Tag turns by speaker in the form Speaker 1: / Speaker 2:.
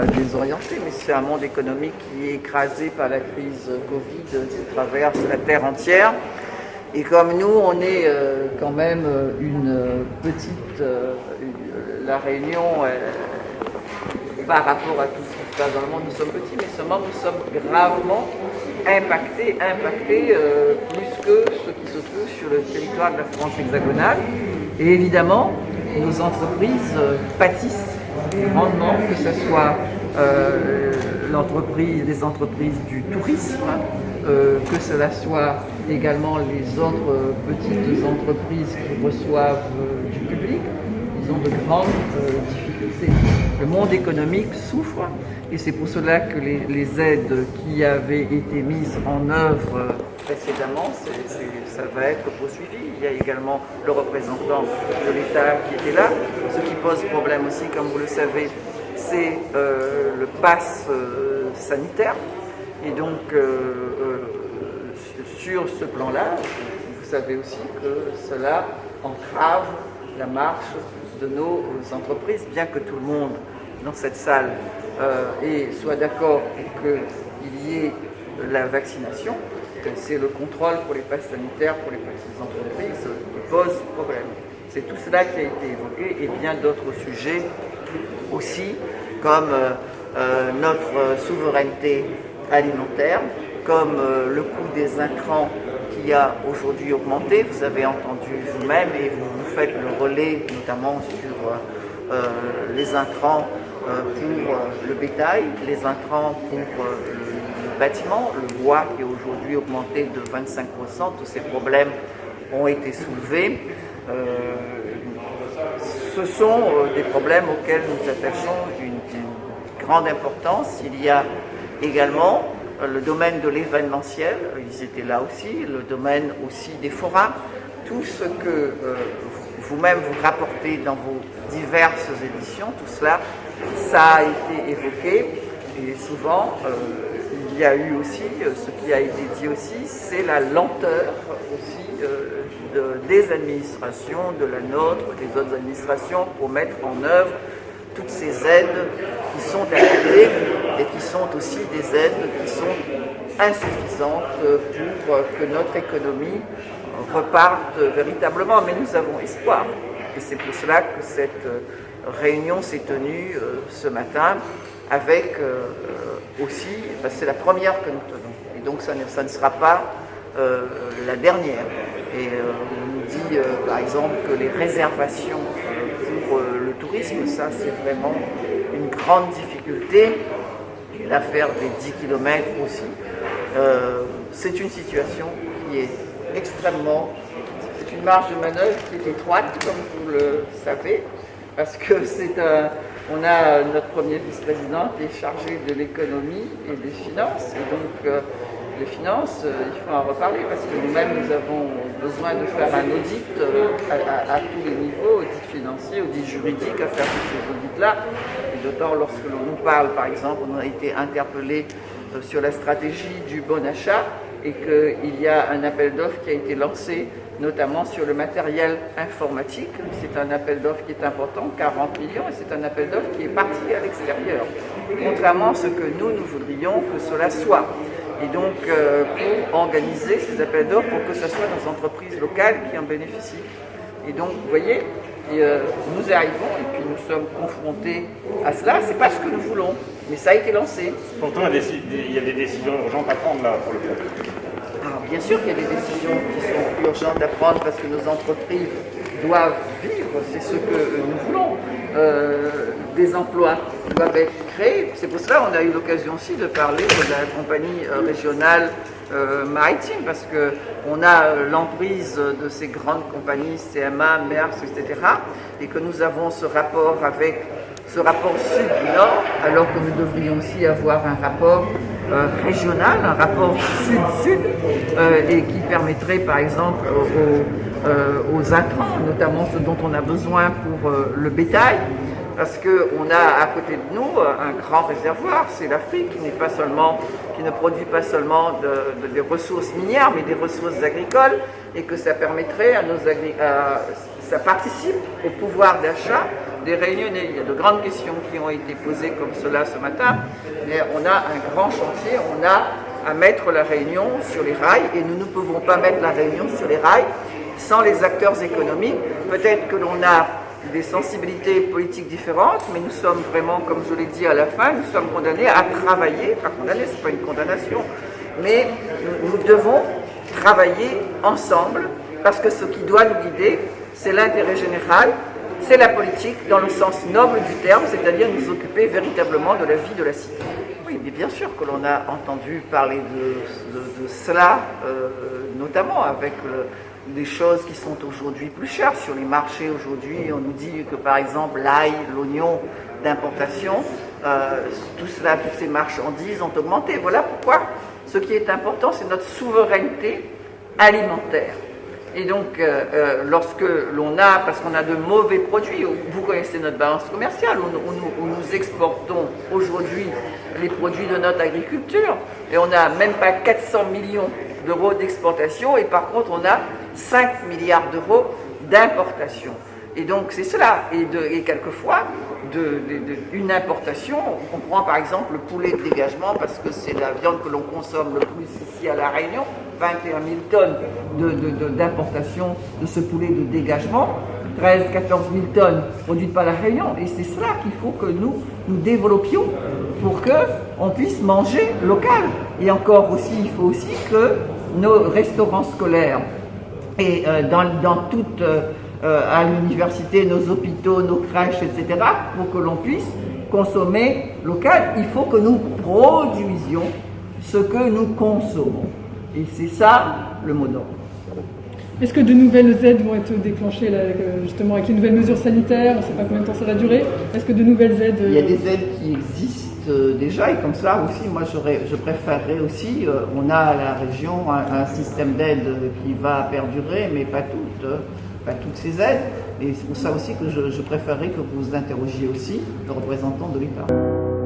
Speaker 1: Désorienté, mais c'est un monde économique qui est écrasé par la crise Covid qui traverse la Terre entière. Et comme nous, on est quand même une petite... la Réunion, par rapport à tout ce qui se passe dans le monde, nous sommes petits, mais seulement nous sommes gravement impactés plus que ce qui se trouve sur le territoire de la France hexagonale. Et évidemment, nos entreprises pâtissent grandement, que ce soit les entreprises du tourisme, que cela soit également les autres petites entreprises qui reçoivent du public. Ils ont de grandes difficultés. Le monde économique souffre et c'est pour cela que les aides qui avaient été mises en œuvre précédemment, ça va être poursuivi. Il y a également le représentant de l'État qui était là. Ce qui pose problème aussi, comme vous le savez, c'est le pass sanitaire. Et donc, sur ce plan-là, vous savez aussi que cela entrave la marche de nos entreprises, bien que tout le monde dans cette salle soit d'accord pour qu'il y ait la vaccination. C'est le contrôle pour les passes sanitaires, pour les petites entreprises, qui pose problème. C'est tout cela qui a été évoqué et bien d'autres sujets aussi, comme notre souveraineté alimentaire, comme le coût des intrants qui a aujourd'hui augmenté. Vous avez entendu vous-même et vous faites le relais notamment sur les intrants pour le bétail, les intrants pour le bâtiment, le bois qui est aujourd'hui augmenté de 25%. Tous ces problèmes ont été soulevés. Ce sont des problèmes auxquels nous attachons une grande importance. Il y a également le domaine de l'événementiel, ils étaient là aussi, le domaine aussi des forats, tout ce que vous-même vous rapportez dans vos diverses éditions, tout cela, ça a été évoqué et souvent il y a eu aussi, ce qui a été dit aussi, c'est la lenteur aussi des administrations, de la nôtre, des autres administrations pour mettre en œuvre toutes ces aides qui sont arrivées et qui sont aussi des aides qui sont insuffisantes pour que notre économie reparte véritablement. Mais nous avons espoir. Et c'est pour cela que cette réunion s'est tenue ce matin avec aussi, c'est la première que nous tenons. Et donc ça ne sera pas la dernière. Et on nous dit par exemple que les réservations pour le tourisme, ça c'est vraiment une grande difficulté. Et l'affaire des 10 km aussi. C'est une situation qui est extrêmement... C'est une marge de manœuvre qui est étroite, comme vous le savez, parce que on a notre premier vice-président qui est chargé de l'économie et des finances. Et donc, les finances, il faut en reparler parce que nous-mêmes, nous avons besoin de faire un audit à tous les niveaux, audit financier, audit juridique, à faire tous ces audits-là. Et d'autant lorsque l'on nous parle, par exemple, on a été interpellé sur la stratégie du bon achat et qu'il y a un appel d'offres qui a été lancé, notamment sur le matériel informatique. C'est un appel d'offres qui est important, 40 millions, et c'est un appel d'offres qui est parti à l'extérieur, contrairement à ce que nous voudrions que cela soit. Et donc, pour organiser ces appels d'offres, pour que ce soit nos entreprises locales qui en bénéficient. Et donc, vous voyez, nous arrivons et puis nous sommes confrontés à cela. C'est pas ce que nous voulons, mais ça a été lancé.
Speaker 2: Pourtant, il y a des décisions urgentes à prendre là pour le coup.
Speaker 1: Alors, bien sûr qu'il y a des décisions qui sont urgentes à prendre parce que nos entreprises doivent vivre, c'est ce que nous voulons. Des emplois doivent être créés. C'est pour cela qu'on a eu l'occasion aussi de parler de la compagnie régionale maritime, parce qu'on a l'emprise de ces grandes compagnies, CMA, Maersk, etc., et que nous avons ce rapport avec ce rapport sud-nord, alors que nous devrions aussi avoir un rapport régional, un rapport sud-sud, et qui permettrait par exemple aux intrants, notamment ce dont on a besoin pour le bétail, parce qu'on a à côté de nous un grand réservoir, c'est l'Afrique, qui ne produit pas seulement des ressources minières, mais des ressources agricoles, et que ça permettrait à ça participe au pouvoir d'achat des réunions. Il y a de grandes questions qui ont été posées comme cela ce matin, mais on a un grand chantier, on a à mettre la Réunion sur les rails, et nous ne pouvons pas mettre la Réunion sur les rails sans les acteurs économiques. Peut-être que l'on a des sensibilités politiques différentes, mais nous sommes vraiment, comme je l'ai dit à la fin, nous sommes condamnés à travailler, pas condamnés, ce n'est pas une condamnation, mais nous devons travailler ensemble, parce que ce qui doit nous guider, c'est l'intérêt général, c'est la politique dans le sens noble du terme, c'est-à-dire nous occuper véritablement de la vie de la cité. Oui, mais bien sûr que l'on a entendu parler de cela, notamment avec des choses qui sont aujourd'hui plus chères sur les marchés. Aujourd'hui, on nous dit que par exemple l'ail, l'oignon d'importation, tout cela, toutes ces marchandises ont augmenté. Voilà pourquoi ce qui est important, c'est notre souveraineté alimentaire. Et donc, lorsque l'on a, parce qu'on a de mauvais produits, vous connaissez notre balance commerciale, où nous exportons aujourd'hui les produits de notre agriculture, et on n'a même pas 400 millions d'euros d'exportation, et par contre on a 5 milliards d'euros d'importation. Et donc c'est cela, et quelquefois une importation, on prend par exemple le poulet de dégagement, parce que c'est la viande que l'on consomme le plus ici à La Réunion, 21 000 tonnes d'importation de ce poulet de dégagement, 13 14 000 tonnes produites par La Réunion, et c'est cela qu'il faut que nous développions pour qu'on puisse manger local. Et encore aussi, il faut aussi que nos restaurants scolaires et dans toute à l'université, nos hôpitaux, nos crèches, etc., pour que l'on puisse consommer local, il faut que nous produisions ce que nous consommons. Et c'est ça le mot d'ordre.
Speaker 3: Est-ce que de nouvelles aides vont être déclenchées là, justement avec les nouvelles mesures sanitaires? On ne sait pas combien de temps ça va durer. Est-ce que de nouvelles aides...
Speaker 1: Il y a des aides qui existent déjà, et comme ça aussi, moi je préférerais aussi, on a à la région un système d'aide qui va perdurer, mais pas toutes ces aides. Et c'est pour ça aussi que je préférerais que vous interrogiez aussi le représentant de l'État.